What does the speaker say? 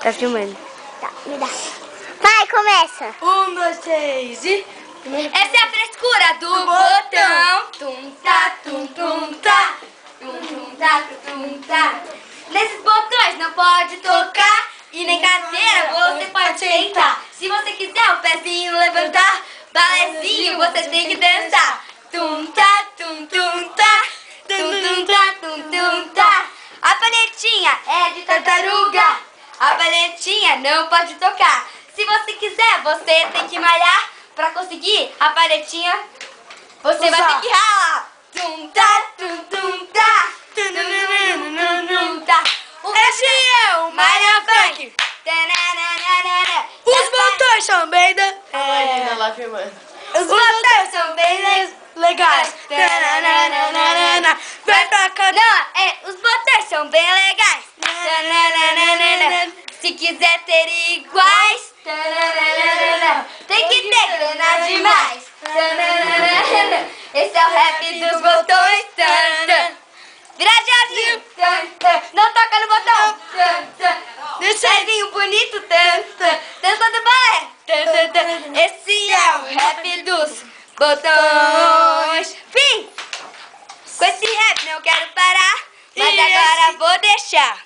Tá filmando. Tá, me dá. Vai, começa. 1, 2, 3 e... Essa é a frescura do botão. Tum tá, tum tum tá. Tum tá, tum tá. Nesses botões não pode tocar. E nem cadeira você pode sentar. Se você quiser o pezinho levantar, balézinho você tem que dançar. Tum tá, tum tum tá. Tum tá, tum tá. A palhetinha é de tartaruga. A palhetinha não pode tocar. Se você quiser, você tem que malhar. Pra conseguir a palhetinha, você vai ter que ralar. Tum tá, tum tum tá. Tum tá. Esse é o Malha Funk. Os botões são bem... lá filmando. Os botões são bem legais. Vai pra cá. Não, os botões são bem legais. Se quiser ter iguais, tem que ter grana demais. Esse é o rap dos botões. Viradinho, não toca no botão. Pezinho bonito, dança do balé. Esse é o rap dos botões. Fim! Com esse rap não quero parar, mas agora vou deixar.